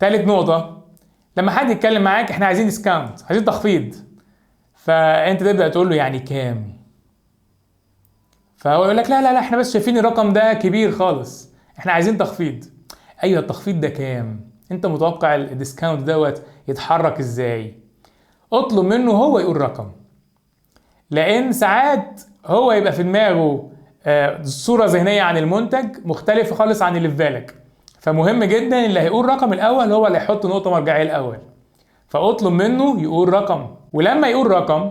تالت نقطة، لما حد يتكلم معاك احنا عايزين ديسكاونت، عايزين تخفيض، فانت تبدأ تقول له يعني كام؟ فهو يقول لك لا لا لا احنا بس شايفين الرقم ده كبير خالص، احنا عايزين تخفيض. ايوه التخفيض ده كام؟ انت متوقع الديسكاونت دوت يتحرك ازاي؟ اطلب منه هو يقول رقم، لان ساعات هو يبقى في دماغه صورة ذهنية عن المنتج مختلفة خالص عن اللي في بالك. فمهم جدا اللي هيقول رقم الاول هو اللي هيحط نقطة مرجعية الاول. فاطلب منه يقول رقم، ولما يقول رقم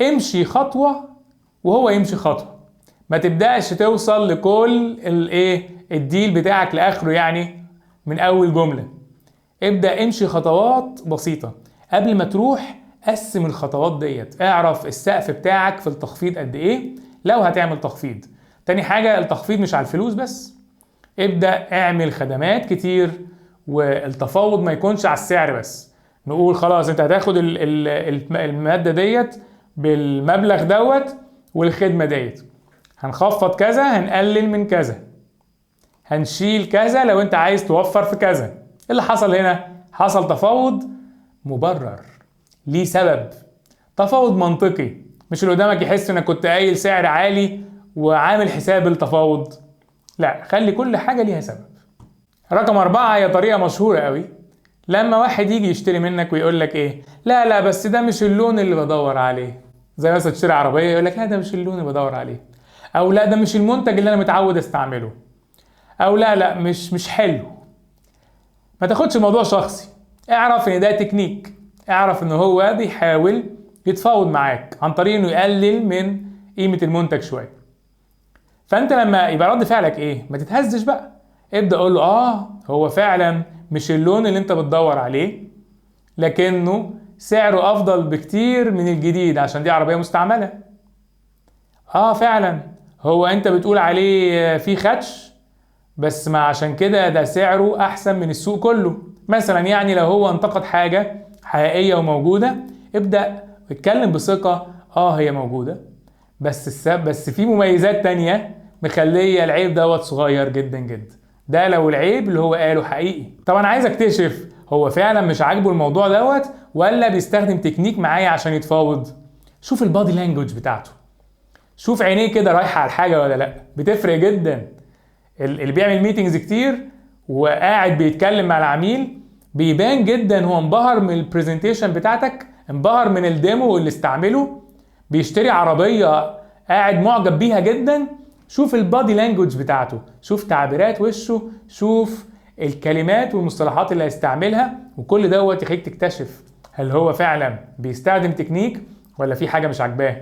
امشي خطوة وهو يمشي خطوة. ما تبدأش توصل لكل الديل بتاعك لاخره يعني من اول جملة. ابدأ امشي خطوات بسيطة. قبل ما تروح قسم الخطوات ديت، اعرف السقف بتاعك في التخفيض قد ايه لو هتعمل تخفيض. تاني حاجة التخفيض مش على الفلوس بس، ابدأ اعمل خدمات كتير، والتفاوض ما يكونش على السعر بس. نقول خلاص انت هتاخد المادة ديت بالمبلغ دوت والخدمة ديت، هنخفض كذا، هنقلل من كذا، هنشيل كذا لو انت عايز توفر في كذا. اللي حصل هنا حصل تفاوض مبرر ليه سبب، تفاوض منطقي، مش اللي قدامك يحس انك كنت قايل سعر عالي وعامل حساب التفاوض. لا، خلي كل حاجة ليها سبب. رقم 4 هي طريقة مشهورة قوي. لما واحد يجي يشتري منك ويقول لك ايه، لا لا بس ده مش اللون اللي بدور عليه. زي مثلا تشتري عربية يقول لك لا ده مش اللون اللي بدور عليه، او لا ده مش المنتج اللي انا متعود استعمله، او لا لا مش حلو. ما تاخدش الموضوع شخصي، اعرف ان ده تكنيك، اعرف ان هو بيحاول يتفاوض معاك عن طريق انه يقلل من قيمة المنتج شوية. فانت لما يبقى رد فعلك ايه، ما تتهزش بقى، ابدأ قول له هو فعلا مش اللون اللي انت بتدور عليه، لكنه سعره افضل بكتير من الجديد عشان دي عربية مستعملة. فعلا هو انت بتقول عليه فيه خدش، بس ما عشان كده ده سعره احسن من السوق كله مثلا. يعني لو هو انتقد حاجة حقيقية وموجودة، ابدأ اتكلم بثقة. هي موجودة، بس في مميزات تانية مخلية العيب دوت صغير جدا جدا. ده لو العيب اللي هو قاله حقيقي. طبعا عايز اكتشف هو فعلا مش عاجبه الموضوع دوت ولا بيستخدم تكنيك معايا عشان يتفاوض. شوف البادي لانجوج بتاعته، شوف عينيه كده رايحة على الحاجة ولا لا، بتفرق جدا. اللي بيعمل ميتينجز كتير وقاعد بيتكلم مع العميل بيبان جدا هو انبهر من البرزنتيشن بتاعتك، انبهر من الديمو اللي استعمله، بيشتري عربية قاعد معجب بيها جدا. شوف البادي لانجوج بتاعته، شوف تعبيرات وشه، شوف الكلمات والمصطلحات اللي هيستعملها، وكل دوت يخليك تكتشف هل هو فعلا بيستخدم تكنيك ولا في حاجة مش عاجباه.